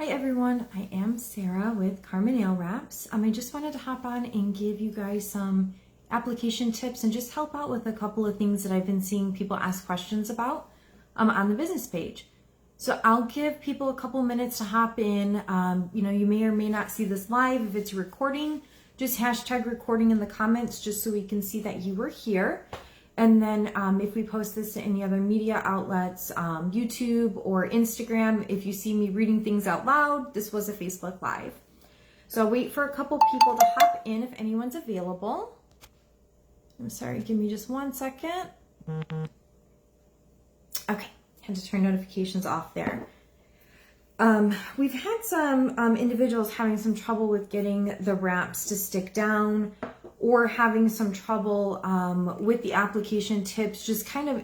Hi everyone, I am Sarah with Karma Nail Wraps. I just wanted to hop on and give you guys some application tips and just help out with a couple of things that I've been seeing people ask questions about on the business page. So I'll give people a couple minutes to hop in. You may or may not see this live. If it's a recording, just hashtag recording in the comments just so we can see that you were here. And then if we post this to any other media outlets, YouTube or Instagram, if you see me reading things out loud, this was a Facebook Live. So I'll wait for a couple people to hop in if anyone's available. I'm sorry, give me just 1 second. Okay, had to turn notifications off there. We've had some individuals having some trouble with getting the wraps to stick down, or having some trouble with the application tips, just kind of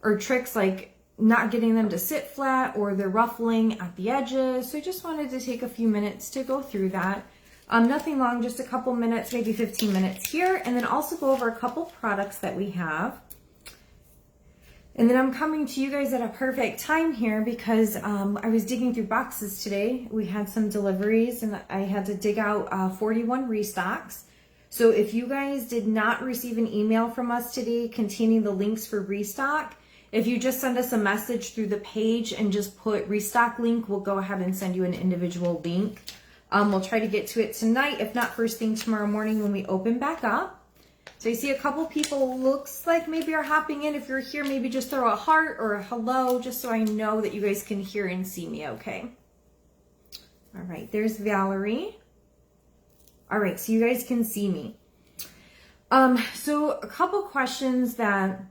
or tricks like not getting them to sit flat, or they're ruffling at the edges. So I just wanted to take a few minutes to go through that. Nothing long, just a couple minutes, maybe 15 minutes here, and then also go over a couple products that we have. And then I'm coming to you guys at a perfect time here because I was digging through boxes today. We had some deliveries and I had to dig out 41 restocks. So if you guys did not receive an email from us today containing the links for restock, if you just send us a message through the page and just put restock link, we'll go ahead and send you an individual link. We'll try to get to it tonight, if not first thing tomorrow morning when we open back up. So I see a couple people looks like maybe are hopping in. If you're here, maybe just throw a heart or a hello just so I know that you guys can hear and see me okay. All right, there's Valerie. All right, so you guys can see me. So a couple questions that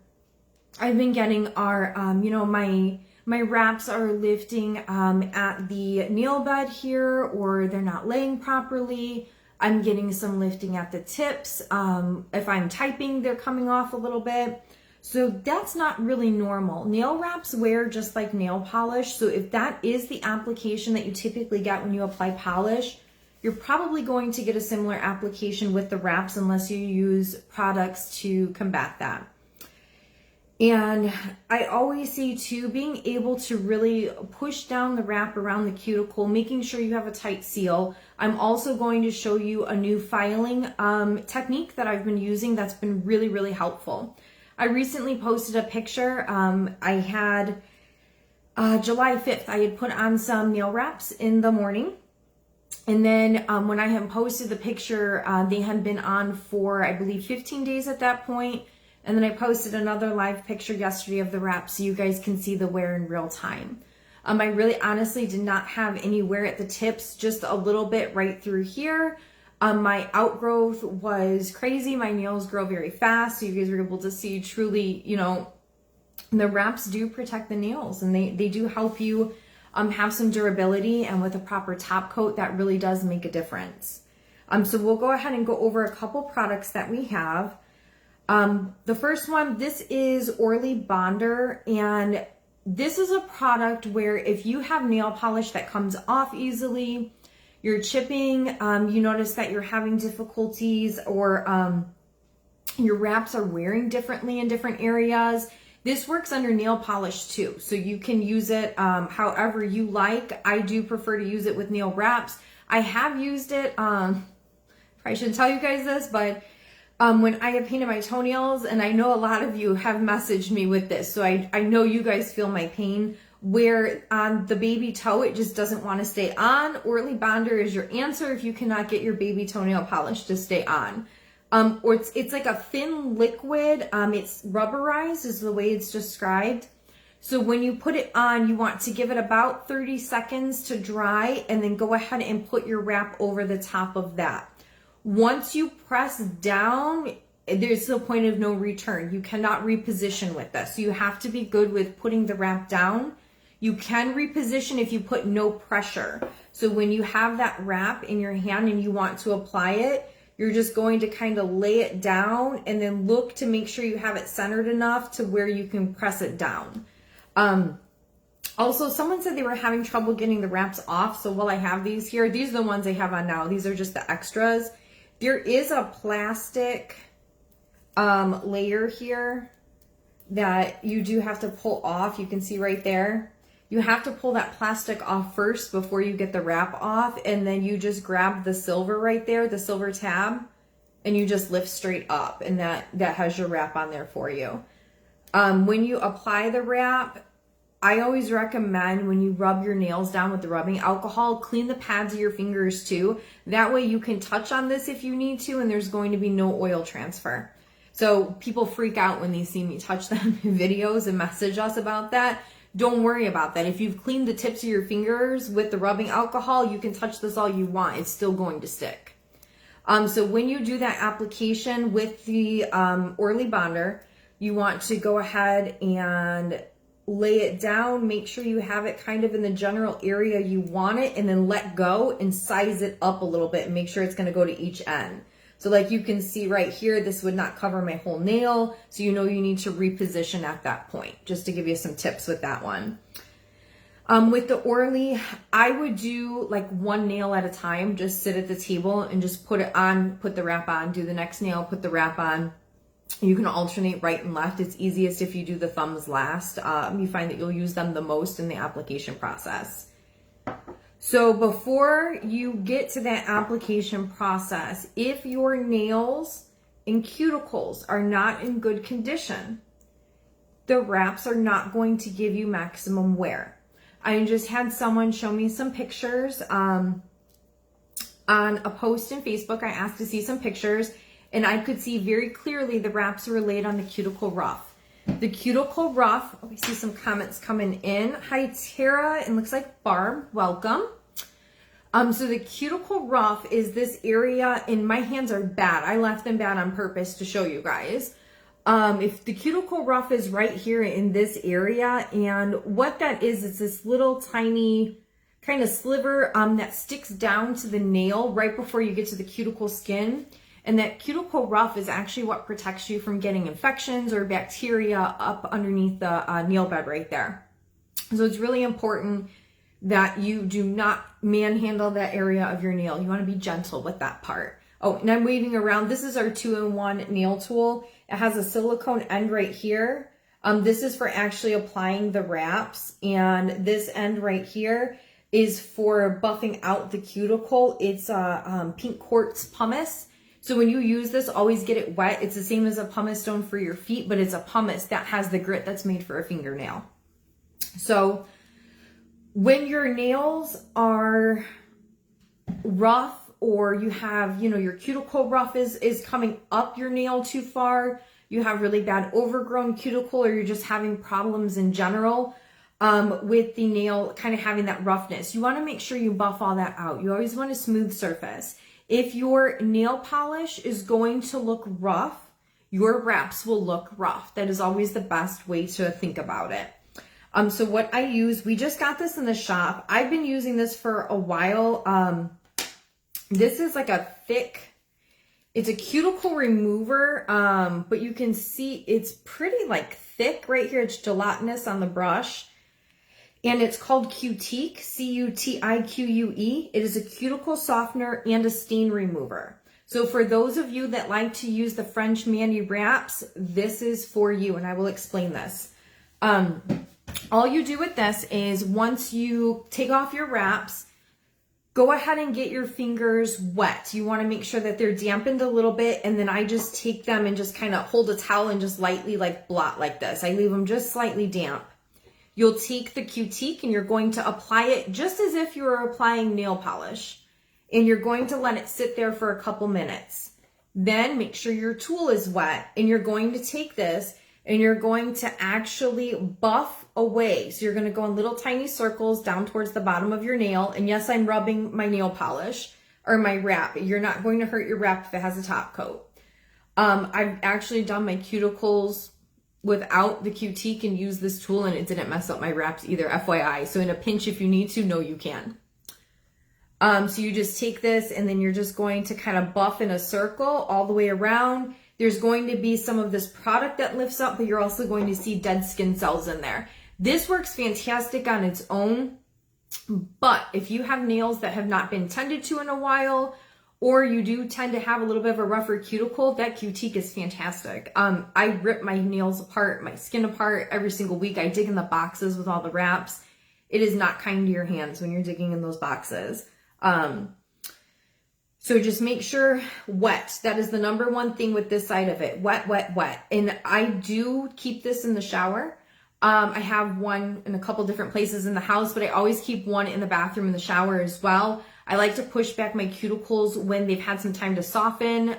I've been getting are, my wraps are lifting at the nail bed here, or they're not laying properly. I'm getting some lifting at the tips. If I'm typing, they're coming off a little bit. So that's not really normal. Nail wraps wear just like nail polish. So if that is the application that you typically get when you apply polish, you're probably going to get a similar application with the wraps unless you use products to combat that. And I always say too, being able to really push down the wrap around the cuticle, making sure you have a tight seal. I'm also going to show you a new filing technique that I've been using that's been really, really helpful. I recently posted a picture. I had July 5th, I had put on some nail wraps in the morning. And then when I had posted the picture, they had been on for, I believe, 15 days at that point. And then I posted another live picture yesterday of the wrap so you guys can see the wear in real time. I really honestly did not have any wear at the tips, just a little bit right through here. My outgrowth was crazy. My nails grow very fast. So you guys were able to see truly, the wraps do protect the nails and they do help you have some durability, and with a proper top coat, that really does make a difference. So we'll go ahead and go over a couple products that we have. The first one, this is Orly Bonder, and this is a product where if you have nail polish that comes off easily, you're chipping, you notice that you're having difficulties, or your wraps are wearing differently in different areas. This works under nail polish too, so you can use it however you like. I do prefer to use it with nail wraps. I have used it, probably shouldn't tell you guys this, but when I have painted my toenails, and I know a lot of you have messaged me with this, so I know you guys feel my pain, where on the baby toe, it just doesn't want to stay on. Orly Bonder is your answer if you cannot get your baby toenail polish to stay on. Or it's like a thin liquid, it's rubberized is the way it's described. So when you put it on, you want to give it about 30 seconds to dry, and then go ahead and put your wrap over the top of that. Once you press down, there's the point of no return. You cannot reposition with this. So you have to be good with putting the wrap down. You can reposition if you put no pressure. So when you have that wrap in your hand and you want to apply it, you're just going to kind of lay it down and then look to make sure you have it centered enough to where you can press it down. Also, someone said they were having trouble getting the wraps off. So while I have these here, these are the ones I have on now. These are just the extras. There is a plastic layer here that you do have to pull off. You can see right there. you have to pull that plastic off first before you get the wrap off, and then you just grab the silver right there, the silver tab, and you just lift straight up, and that has your wrap on there for you. When you apply the wrap, I always recommend when you rub your nails down with the rubbing alcohol, clean the pads of your fingers too. That way you can touch on this if you need to, and there's going to be no oil transfer. So people freak out when they see me touch them in videos and message us about that. Don't worry about that. If you've cleaned the tips of your fingers with the rubbing alcohol, you can touch this all you want. It's still going to stick. So when you do that application with the Orly Bonder, you want to go ahead and lay it down. Make sure you have it kind of in the general area you want it, and then let go and size it up a little bit and make sure it's going to go to each end. So like you can see right here, this would not cover my whole nail. So you know you need to reposition at that point, just to give you some tips with that one. With the Orly, I would do like one nail at a time. Just sit at the table and just put it on, put the wrap on, do the next nail, put the wrap on. You can alternate right and left. It's easiest if you do the thumbs last. You find that you'll use them the most in the application process. So before you get to that application process, if your nails and cuticles are not in good condition, the wraps are not going to give you maximum wear. I just had someone show me some pictures on a post in Facebook. I asked to see some pictures, and I could see very clearly the wraps were laid on the cuticle rough. The cuticle rough, oh, I see some comments coming in. Hi, Tara, and looks like Barb, welcome. So the cuticle rough is this area, and my hands are bad. I left them bad on purpose to show you guys. If the cuticle rough is right here in this area, and what that is this little tiny kind of sliver that sticks down to the nail right before you get to the cuticle skin. And that cuticle rough is actually what protects you from getting infections or bacteria up underneath the nail bed right there. So it's really important that you do not manhandle that area of your nail. You want to be gentle with that part. Oh, and I'm waving around. This is our 2-in-1 nail tool. It has a silicone end right here. This is for actually applying the wraps, and this end right here is for buffing out the cuticle. It's a pink quartz pumice. So when you use this, always get it wet. It's the same as a pumice stone for your feet, but it's a pumice that has the grit that's made for a fingernail. So when your nails are rough, or you have, your cuticle rough is coming up your nail too far, you have really bad overgrown cuticle, or you're just having problems in general with the nail kind of having that roughness, you want to make sure you buff all that out. You always want a smooth surface. If your nail polish is going to look rough, your wraps will look rough. That is always the best way to think about it. So what I use, we just got this in the shop. I've been using this for a while. This is like a thick, it's a cuticle remover, but you can see it's pretty like thick right here. It's gelatinous on the brush, and it's called Cutique, C-U-T-I-Q-U-E. It is a cuticle softener and a stain remover. So for those of you that like to use the French Mandy wraps, this is for you, and I will explain this. All you do with this is once you take off your wraps, go ahead and get your fingers wet. You want to make sure that they're dampened a little bit, and then I just take them and just kind of hold a towel and just lightly like blot like this. I leave them just slightly damp. You'll take the Cutique and you're going to apply it just as if you were applying nail polish, and you're going to let it sit there for a couple minutes. Then make sure your tool is wet, and you're going to take this and you're going to actually buff away. So you're going to go in little tiny circles down towards the bottom of your nail. And yes, I'm rubbing my nail polish or my wrap. You're not going to hurt your wrap if it has a top coat. I've actually done my cuticles without the Cutique and used this tool, and it didn't mess up my wraps either, FYI. So in a pinch, if you need to, no, you can. So you just take this and then you're just going to kind of buff in a circle all the way around. There's going to be some of this product that lifts up, but you're also going to see dead skin cells in there. This works fantastic on its own, but if you have nails that have not been tended to in a while, or you do tend to have a little bit of a rougher cuticle, that Cutique is fantastic. I rip my nails apart, my skin apart every single week. I dig in the boxes with all the wraps, it is not kind to your hands when you're digging in those boxes. So just make sure wet. That is the number one thing with this side of it. Wet, wet, wet. And I do keep this in the shower. I have one in a couple different places in the house, but I always keep one in the bathroom and the shower as well. I like to push back my cuticles when they've had some time to soften.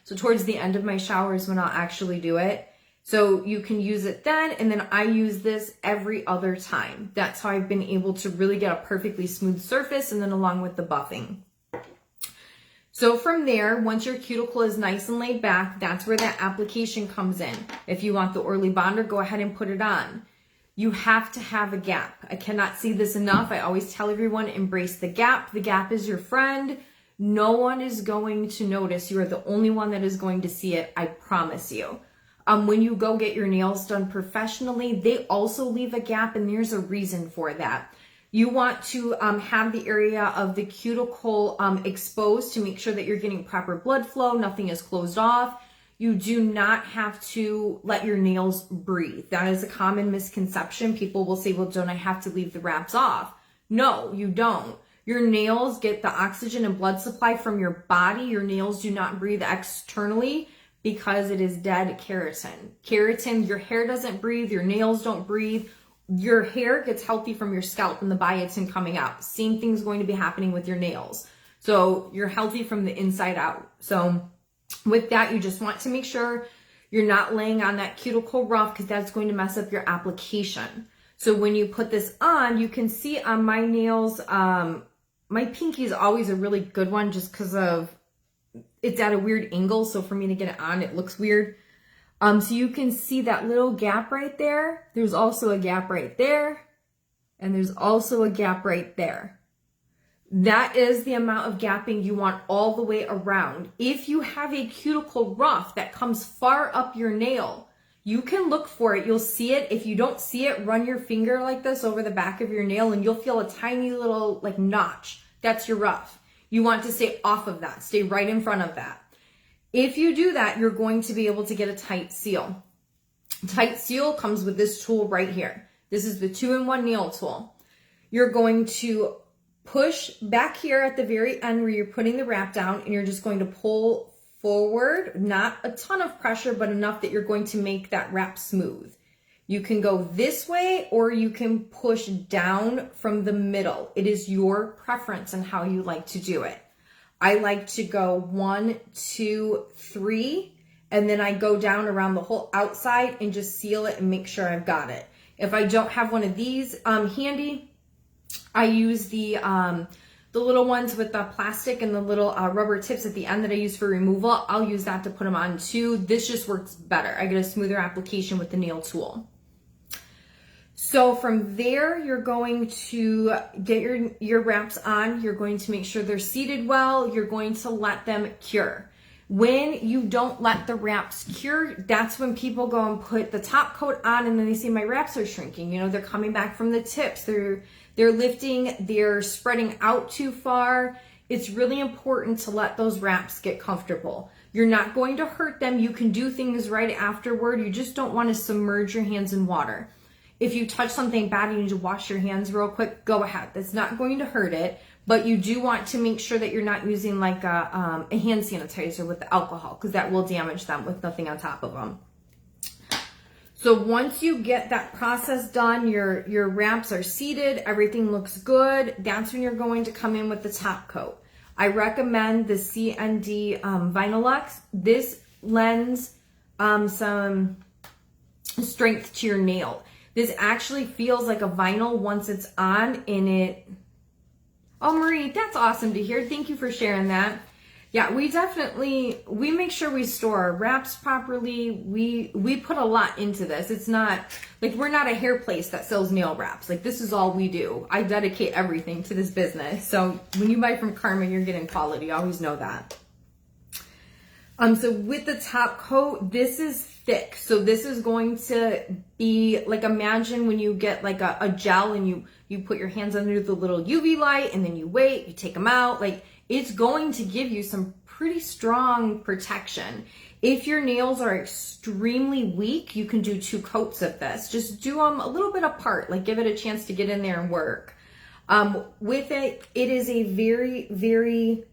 So towards the end of my shower is when I'll actually do it. So you can use it then, and then I use this every other time. That's how I've been able to really get a perfectly smooth surface, and then along with the buffing. So from there, once your cuticle is nice and laid back, that's where that application comes in. If you want the Orly Bonder, go ahead and put it on. You have to have a gap. I cannot say this enough. I always tell everyone, embrace the gap. The gap is your friend. No one is going to notice. You are the only one that is going to see it. I promise you. When you go get your nails done professionally, they also leave a gap, and there's a reason for that. You want to have the area of the cuticle exposed to make sure that you're getting proper blood flow, nothing is closed off. You do not have to let your nails breathe. That is a common misconception. People will say, well, don't I have to leave the wraps off? No, you don't. Your nails get the oxygen and blood supply from your body. Your nails do not breathe externally because it is dead keratin. Keratin, your hair doesn't breathe, your nails don't breathe. Your hair gets healthy from your scalp and the biotin coming out. Same thing's going to be happening with your nails. So you're healthy from the inside out. So with that, you just want to make sure you're not laying on that cuticle rough, because that's going to mess up your application. So when you put this on, you can see on my nails, my pinky is always a really good one just because of it's at a weird angle. So for me to get it on, it looks weird. So you can see that little gap right there. There's also a gap right there. And there's also a gap right there. That is the amount of gapping you want all the way around. If you have a cuticle rough that comes far up your nail, you can look for it. You'll see it. If you don't see it, run your finger like this over the back of your nail and you'll feel a tiny little like notch. That's your rough. You want to stay off of that. Stay right in front of that. If you do that, you're going to be able to get a tight seal. Tight seal comes with this tool right here. This is the 2-in-1 nail tool. You're going to push back here at the very end where you're putting the wrap down, and you're just going to pull forward, not a ton of pressure, but enough that you're going to make that wrap smooth. You can go this way or you can push down from the middle. It is your preference on how you like to do it. I like to go 1, 2, 3, and then I go down around the whole outside and just seal it and make sure I've got it. If I don't have one of these handy, I use the little ones with the plastic and the little rubber tips at the end that I use for removal. I'll use that to put them on too. This just works better. I get a smoother application with the nail tool. So from there, you're going to get your wraps on. You're going to make sure they're seated well. You're going to let them cure. When you don't let the wraps cure, that's when people go and put the top coat on and then they say my wraps are shrinking. You know, they're coming back from the tips. They're lifting, they're spreading out too far. It's really important to let those wraps get comfortable. You're not going to hurt them. You can do things right afterward. You just don't want to submerge your hands in water. If you touch something bad and you need to wash your hands real quick, go ahead. That's not going to hurt it, but you do want to make sure that you're not using like a hand sanitizer with the alcohol, because that will damage them with nothing on top of them. So once you get that process done, your wraps are seated, everything looks good, that's when you're going to come in with the top coat. I recommend the CND Vinylux. This lends some strength to your nail. This actually feels like a vinyl once it's on, and it... Oh, Marie, that's awesome to hear. Thank you for sharing that. Yeah, we make sure we store our wraps properly. We put a lot into this. It's not, like, we're not a hair place that sells nail wraps. Like, this is all we do. I dedicate everything to this business. So when you buy from Karma, you're getting quality. Always know that. So with the top coat, this is thick. So this is going to be like, imagine when you get like a gel and you put your hands under the little UV light and then you wait, you take them out. Like, it's going to give you some pretty strong protection. If your nails are extremely weak, you can do 2 coats of this. Just do them a little bit apart, like give it a chance to get in there and work. With it, it is a very, very,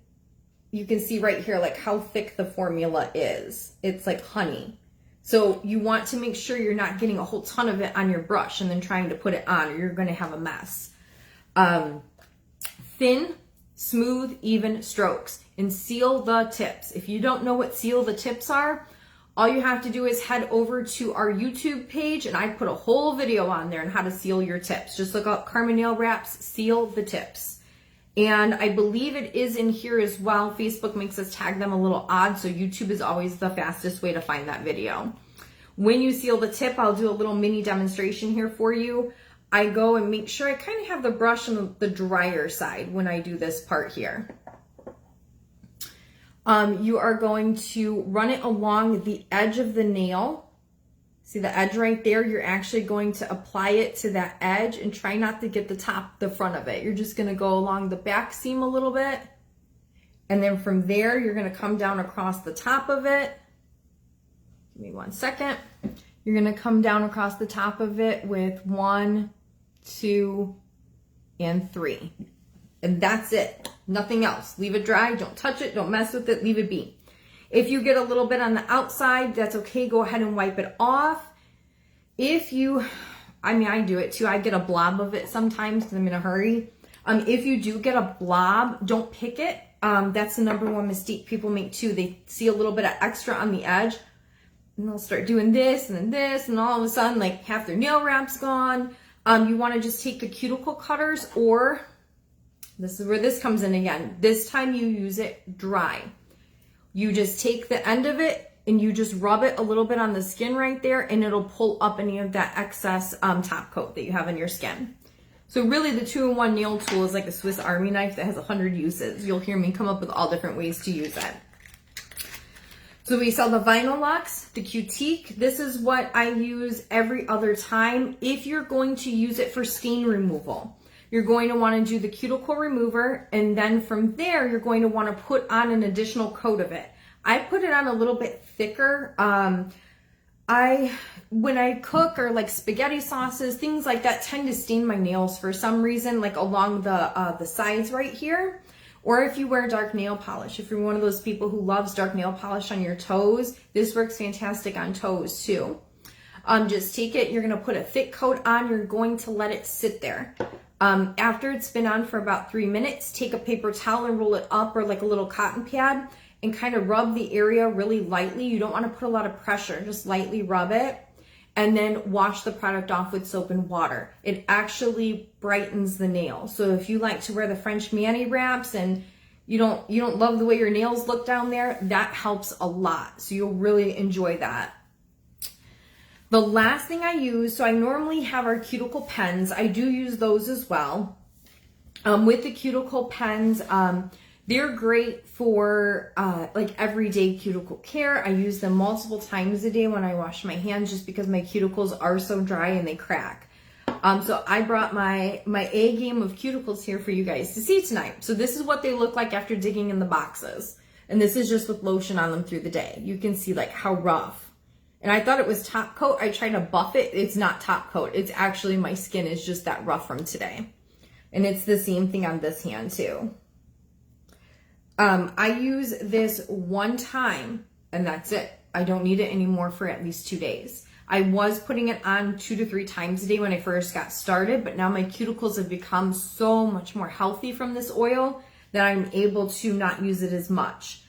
you can see right here, like how thick the formula is. It's like honey. So you want to make sure you're not getting a whole ton of it on your brush and then trying to put it on, or you're going to have a mess. Thin, smooth, even strokes, and seal the tips. If you don't know what seal the tips are, all you have to do is head over to our YouTube page, and I put a whole video on there on how to seal your tips. Just look up Karma Nail Wraps, seal the tips. And I believe it is in here as well. Facebook makes us tag them a little odd, so YouTube is always the fastest way to find that video. When you seal the tip, I'll do a little mini demonstration here for you. I go and make sure I kind of have the brush on the drier side when I do this part here. You are going to run it along the edge of the nail. See the edge right there? You're actually going to apply it to that edge and try not to get the front of it. You're just going to go along the back seam a little bit. And then from there, you're going to come down across the top of it. Give me 1 second. You're going to come down across the top of it with 1, 2, and 3. And that's it. Nothing else. Leave it dry. Don't touch it. Don't mess with it. Leave it be. If you get a little bit on the outside, that's okay. Go ahead and wipe it off. If you, I do it too. I get a blob of it sometimes because I'm in a hurry. If you do get a blob, don't pick it. That's the #1 mistake people make too. They see a little bit of extra on the edge and they'll start doing this and then this, and all of a sudden like half their nail wrap's gone. You want to just take the cuticle cutters, or this is where this comes in again. This time you use it dry. You just take the end of it and you just rub it a little bit on the skin right there, and it'll pull up any of that excess top coat that you have on your skin. So really the 2-in-1 nail tool is like a Swiss Army knife that has 100 uses. You'll hear me come up with all different ways to use it. So we sell the Vinylux, the Cutique. This is what I use every other time. If you're going to use it for stain removal, you're going to want to do the cuticle remover, and then from there, you're going to want to put on an additional coat of it. I put it on a little bit thicker. When I cook or like spaghetti sauces, things like that tend to stain my nails for some reason, like along the sides right here. Or if you wear dark nail polish, if you're one of those people who loves dark nail polish on your toes, this works fantastic on toes too. Just take it, you're going to put a thick coat on, you're going to let it sit there. After it's been on for about 3 minutes, take a paper towel and roll it up, or like a little cotton pad, and kind of rub the area really lightly. You don't want to put a lot of pressure, just lightly rub it, and then wash the product off with soap and water. It actually brightens the nail. So if you like to wear the French mani wraps and you don't love the way your nails look down there, that helps a lot. So you'll really enjoy that. The last thing I use, so I normally have our cuticle pens. I do use those as well. With the cuticle pens, they're great for like everyday cuticle care. I use them multiple times a day when I wash my hands, just because my cuticles are so dry and they crack. So I brought my A game of cuticles here for you guys to see tonight. So this is what they look like after digging in the boxes. And this is just with lotion on them through the day. You can see like how rough. And I thought it was top coat. I tried to buff it. It's not top coat. It's actually, my skin is just that rough from today. And it's the same thing on this hand too. I use this one time and that's it. I don't need it anymore for at least 2 days. I was putting it on 2 to 3 times a day when I first got started, but now my cuticles have become so much more healthy from this oil that I'm able to not use it as much.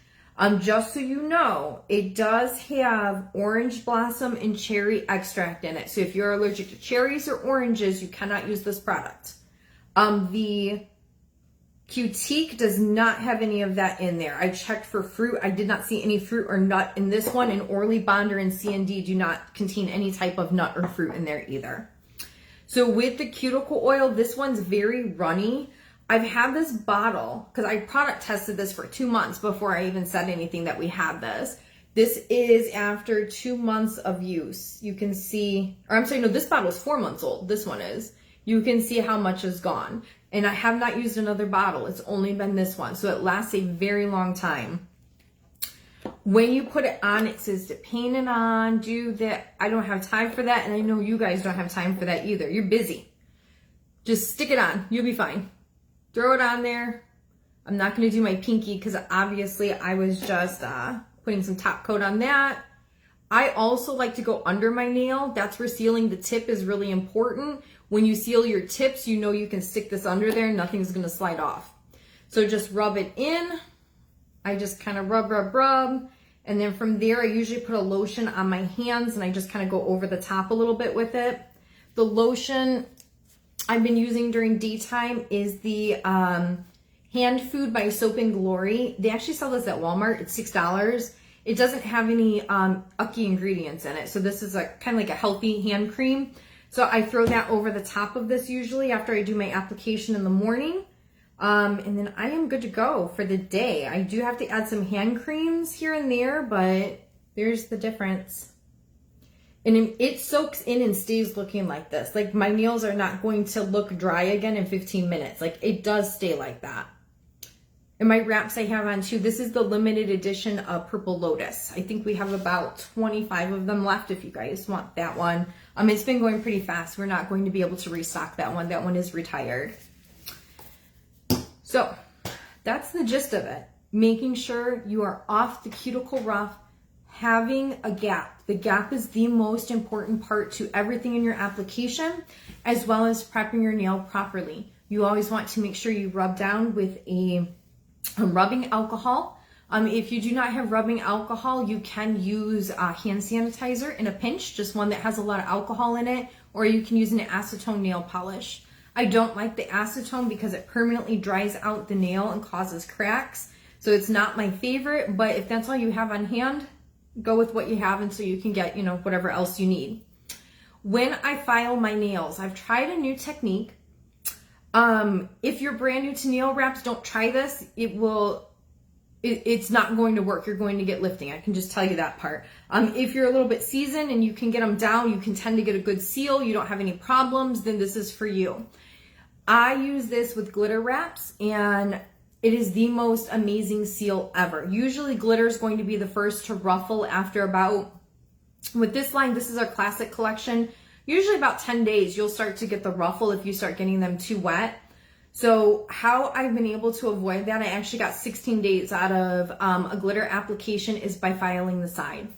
Just so you know, it does have orange blossom and cherry extract in it. So if you're allergic to cherries or oranges, you cannot use this product. The Cutique does not have any of that in there. I checked for fruit. I did not see any fruit or nut in this one, and Orly Bonder and C&D do not contain any type of nut or fruit in there either. So with the cuticle oil, this one's very runny. I've had this bottle because I product tested this for 2 months before I even said anything that we had this. This is after 2 months of use. You can see, or I'm sorry, no, this bottle is 4 months old. This one is. You can see how much is gone. And I have not used another bottle. It's only been this one. So it lasts a very long time. When you put it on, it says to paint it on, do that. I don't have time for that, and I know you guys don't have time for that either. You're busy. Just stick it on. You'll be fine. Throw it on there. I'm not going to do my pinky because obviously I was just putting some top coat on that. I also like to go under my nail. That's where sealing the tip is really important. When you seal your tips, you know you can stick this under there and nothing's going to slide off. So just rub it in. I just kind of rub. And then from there, I usually put a lotion on my hands and I just kind of go over the top a little bit with it. The lotion I've been using during daytime is the Hand Food by Soap and Glory. They actually sell this at Walmart. It's $6. It doesn't have any ucky ingredients in it. So this is a kind of like a healthy hand cream. So I throw that over the top of this usually after I do my application in the morning. And then I am good to go for the day. I do have to add some hand creams here and there, but there's the difference. And it soaks in and stays looking like this. Like my nails are not going to look dry again in 15 minutes. Like it does stay like that. And my wraps I have on too. This is the limited edition of Purple Lotus. I think we have about 25 of them left if you guys want that one. It's been going pretty fast. We're not going to be able to restock that one. That one is retired. So that's the gist of it. Making sure you are off the cuticle rough, having a gap. The gap is the most important part to everything in your application, as well as prepping your nail properly. You always want to make sure you rub down with a rubbing alcohol. If you do not have rubbing alcohol, you can use hand sanitizer in a pinch, just one that has a lot of alcohol in it, or you can use an acetone nail polish. I don't like the acetone because it permanently dries out the nail and causes cracks. So it's not my favorite, but if that's all you have on hand, go with what you have until you can get, whatever else you need. When I file my nails, I've tried a new technique. If you're brand new to nail wraps, don't try this. It's not going to work. You're going to get lifting. I can just tell you that part. If you're a little bit seasoned and you can get them down, you can tend to get a good seal, you don't have any problems, then this is for you. I use this with glitter wraps and it is the most amazing seal ever. Usually glitter is going to be the first to ruffle after with this line, this is our classic collection. Usually about 10 days, you'll start to get the ruffle if you start getting them too wet. So how I've been able to avoid that, I actually got 16 days out of a glitter application is by filing the side.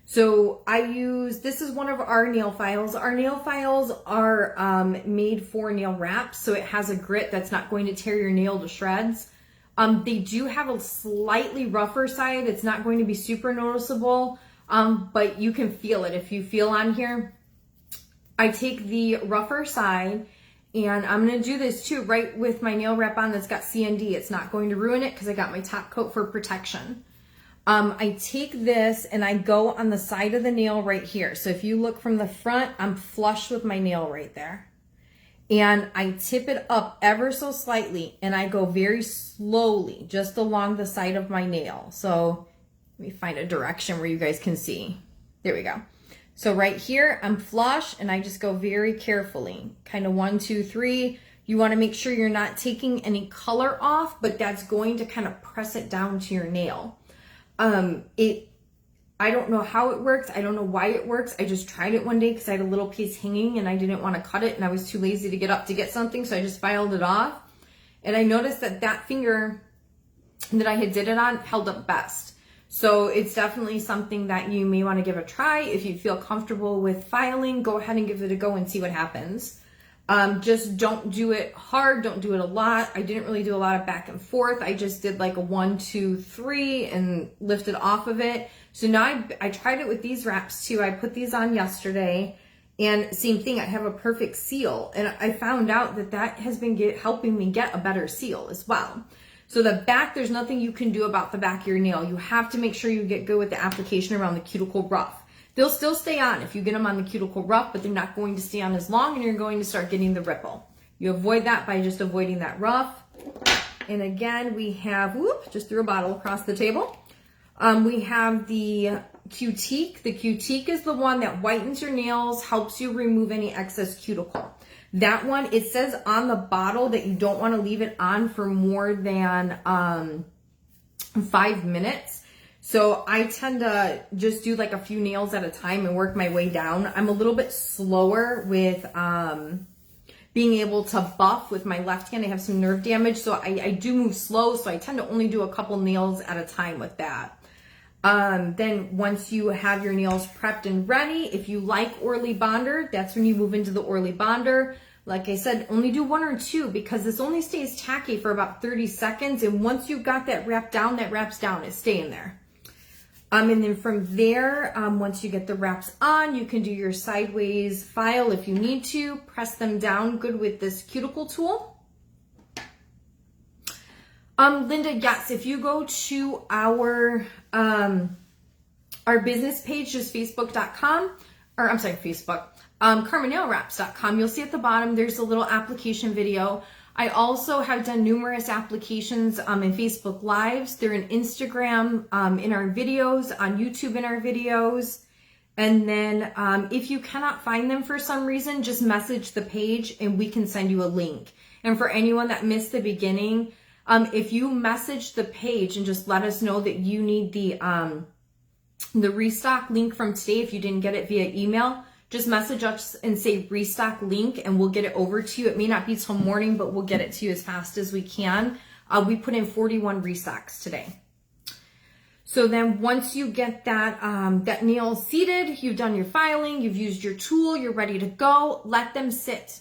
So this is one of our nail files. Our nail files are made for nail wraps. So it has a grit that's not going to tear your nail to shreds. They do have a slightly rougher side. It's not going to be super noticeable, but you can feel it if you feel on here. I take the rougher side and I'm going to do this too right with my nail wrap on that's got CND. It's not going to ruin it because I got my top coat for protection. I take this and I go on the side of the nail right here. So if you look from the front, I'm flush with my nail right there. And I tip it up ever so slightly and I go very slowly just along the side of my nail. So let me find a direction where you guys can see. There we go. So right here, I'm flush and I just go very carefully, kind of 1, 2, 3. You want to make sure you're not taking any color off, but that's going to kind of press it down to your nail. I don't know how it works. I don't know why it works. I just tried it one day because I had a little piece hanging and I didn't want to cut it and I was too lazy to get up to get something. So I just filed it off and I noticed that finger that I had did it on held up best. So it's definitely something that you may want to give a try. If you feel comfortable with filing, go ahead and give it a go and see what happens. Just don't do it hard. Don't do it a lot. I didn't really do a lot of back and forth. I just did like a 1, 2, 3 and lifted off of it. So now I tried it with these wraps too. I put these on yesterday and same thing. I have a perfect seal and I found out that has been helping me get a better seal as well. So the back, there's nothing you can do about the back of your nail. You have to make sure you get good with the application around the cuticle rough. They'll still stay on if you get them on the cuticle rough, but they're not going to stay on as long and you're going to start getting the ripple. You avoid that by just avoiding that rough. And again, we have, just threw a bottle across the table. We have the Cutique. The Cutique is the one that whitens your nails, helps you remove any excess cuticle. That one, it says on the bottle that you don't want to leave it on for more than 5 minutes. So I tend to just do like a few nails at a time and work my way down. I'm a little bit slower with being able to buff with my left hand. I have some nerve damage, so I do move slow, so I tend to only do a couple nails at a time with that. Then once you have your nails prepped and ready, if you like Orly Bonder, that's when you move into the Orly Bonder. Like I said, only do 1 or 2 because this only stays tacky for about 30 seconds. And once you've got that wrap down, that wrap's down. It's staying there. And then from there, once you get the wraps on, you can do your sideways file if you need to. Press them down good with this cuticle tool. Linda, yes, if you go to our business page, just facebook.com, or I'm sorry, Facebook, KarmaNailWraps.com, you'll see at the bottom, there's a little application video. I also have done numerous applications in Facebook Lives. They're in Instagram, in our videos, on YouTube in our videos. And then if you cannot find them for some reason, just message the page and we can send you a link. And for anyone that missed the beginning, if you message the page and just let us know that you need the restock link from today, if you didn't get it via email, just message us and say restock link and we'll get it over to you. It may not be till morning, but we'll get it to you as fast as we can. We put in 41 restocks today. So then once you get that, that nail seated, you've done your filing, you've used your tool, you're ready to go, let them sit.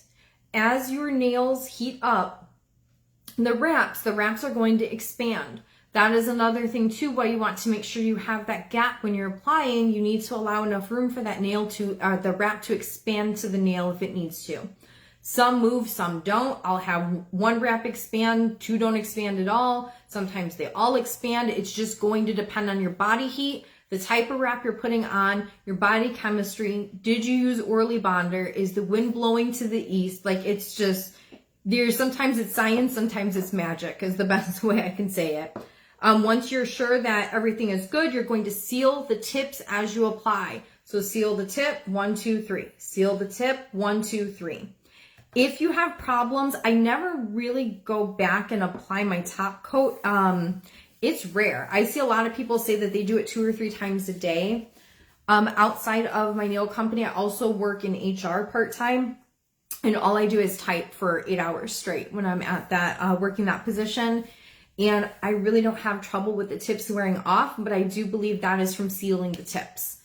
As your nails heat up, the wraps are going to expand. That is another thing too, why you want to make sure you have that gap when you're applying. You need to allow enough room for that nail to, the wrap to expand to the nail if it needs to. Some move, some don't. I'll have 1 wrap expand, 2 don't expand at all. Sometimes they all expand. It's just going to depend on your body heat, the type of wrap you're putting on, your body chemistry. Did you use Orly Bonder? Is the wind blowing to the east? Like it's just, sometimes it's science, sometimes it's magic is the best way I can say it. Once you're sure that everything is good, you're going to seal the tips as you apply. So seal the tip, 1, 2, 3. Seal the tip, 1, 2, 3. If you have problems, I never really go back and apply my top coat. It's rare. I see a lot of people say that they do it 2 or 3 times a day. Outside of my nail company, I also work in HR part-time. And all I do is type for 8 hours straight when I'm at that, working that position. And I really don't have trouble with the tips wearing off, but I do believe that is from sealing the tips.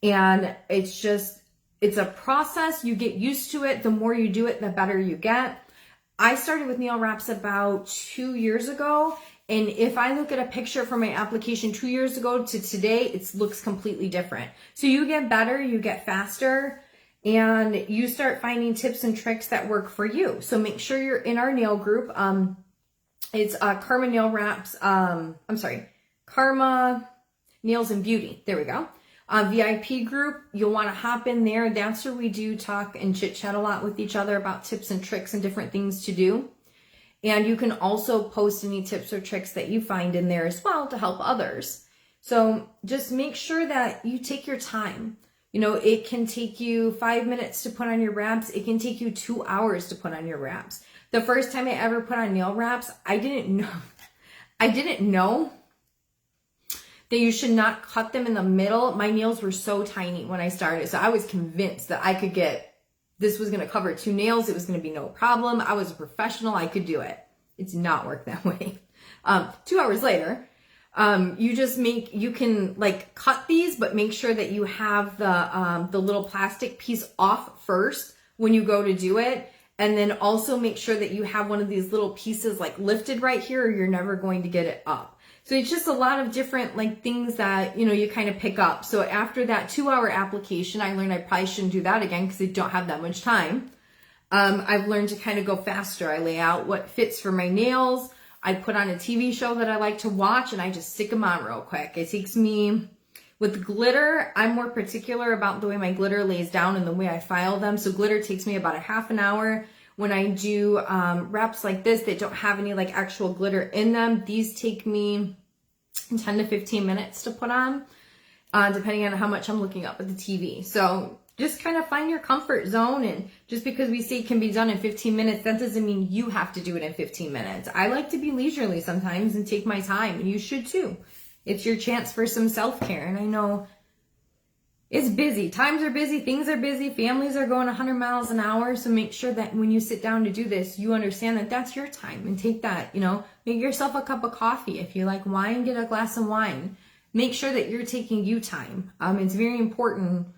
And it's a process. You get used to it. The more you do it, the better you get. I started with nail wraps about 2 years ago. And if I look at a picture from my application 2 years ago to today, it looks completely different. So you get better, you get faster, and you start finding tips and tricks that work for you. So make sure you're in our nail group. It's Karma Nail Wraps, Karma Nails and Beauty. There we go. VIP group, you'll want to hop in there. That's where we do talk and chit chat a lot with each other about tips and tricks and different things to do. And you can also post any tips or tricks that you find in there as well to help others. So just make sure that you take your time. You know, it can take you 5 minutes to put on your wraps. It can take you 2 hours to put on your wraps. The first time I ever put on nail wraps, I didn't know that you should not cut them in the middle. My nails were so tiny when I started. So I was convinced that I could this was going to cover 2 nails. It was going to be no problem. I was a professional. I could do it. It's not work that way. 2 hours later, you can like cut these, but make sure that you have the little plastic piece off first when you go to do it. And then also make sure that you have one of these little pieces like lifted right here or you're never going to get it up. So it's just a lot of different like things that, you know, you kind of pick up. So after that 2-hour application, I learned I probably shouldn't do that again because I don't have that much time. I've learned to kind of go faster. I lay out what fits for my nails. I put on a TV show that I like to watch and I just stick them on real quick. It takes me, with glitter, I'm more particular about the way my glitter lays down and the way I file them. So glitter takes me about a half an hour. When I do wraps like this that don't have any like actual glitter in them, these take me 10 to 15 minutes to put on, depending on how much I'm looking up at the TV. So just kind of find your comfort zone. And just because we say it can be done in 15 minutes, that doesn't mean you have to do it in 15 minutes. I like to be leisurely sometimes and take my time, and you should too. It's your chance for some self-care. And I know it's busy. Times are busy. Things are busy. Families are going 100 miles an hour. So make sure that when you sit down to do this, you understand that that's your time, and take that, make yourself a cup of coffee. If you like wine, get a glass of wine. Make sure that you're taking you time. It's very important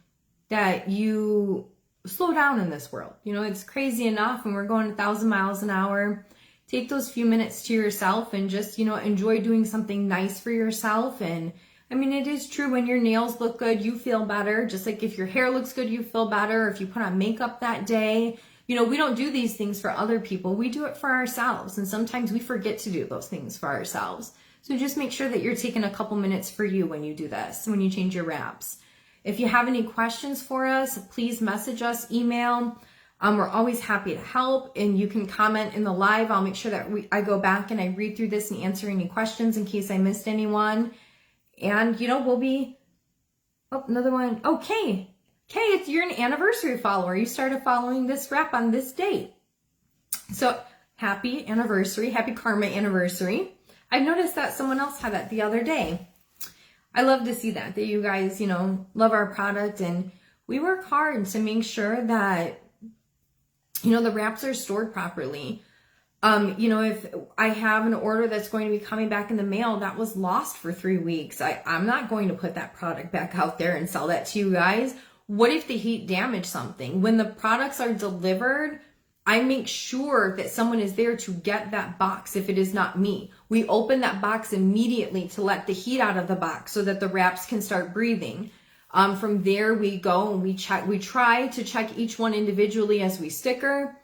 that you slow down in this world. It's crazy enough and we're going 1,000 miles an hour. Take those few minutes to yourself and just, enjoy doing something nice for yourself. And it is true, when your nails look good, you feel better. Just like if your hair looks good, you feel better. If you put on makeup that day, we don't do these things for other people. We do it for ourselves. And sometimes we forget to do those things for ourselves. So just make sure that you're taking a couple minutes for you when you do this, when you change your wraps. If you have any questions for us, please message us, email. We're always happy to help, and you can comment in the live. I'll make sure that I go back and I read through this and answer any questions in case I missed anyone. And, we'll be, another one. Okay. Okay, you're an anniversary follower. You started following this wrap on this date. So happy anniversary. Happy Karma anniversary. I noticed that someone else had that the other day. I love to see that you guys, love our product, and we work hard to make sure that, the wraps are stored properly. If I have an order that's going to be coming back in the mail that was lost for 3 weeks, I'm not going to put that product back out there and sell that to you guys. What if the heat damaged something? When the products are delivered, I make sure that someone is there to get that box if it is not me. We open that box immediately to let the heat out of the box so that the wraps can start breathing. From there we go and we try to check each one individually as we sticker.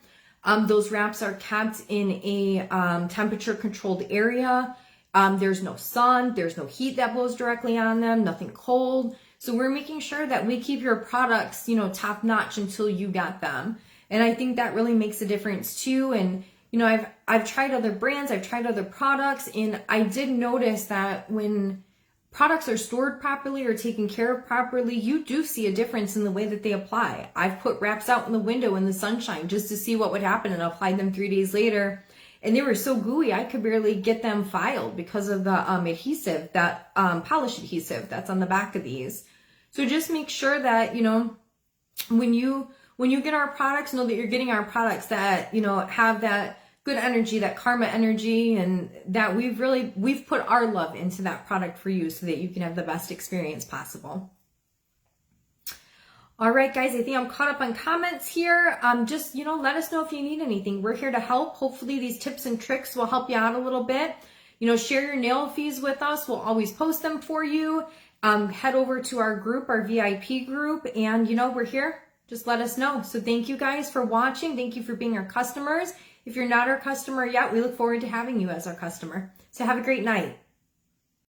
Those wraps are kept in a temperature controlled area. There's no sun, there's no heat that blows directly on them, nothing cold. So we're making sure that we keep your products, top notch until you get them. And I think that really makes a difference too. And, I've tried other brands, I've tried other products, and I did notice that when products are stored properly or taken care of properly, you do see a difference in the way that they apply. I've put wraps out in the window in the sunshine just to see what would happen, and applied them 3 days later. And they were so gooey, I could barely get them filed because of the adhesive, that polish adhesive that's on the back of these. So just make sure that, when you get our products, know that you're getting our products that, have that good energy, that karma energy, and that we've put our love into that product for you so that you can have the best experience possible. All right, guys, I think I'm caught up on comments here. Just, let us know if you need anything. We're here to help. Hopefully these tips and tricks will help you out a little bit. Share your nail fees with us. We'll always post them for you. Head over to our group, our VIP group, and, we're here. Just let us know. So thank you guys for watching. Thank you for being our customers. If you're not our customer yet, we look forward to having you as our customer. So have a great night.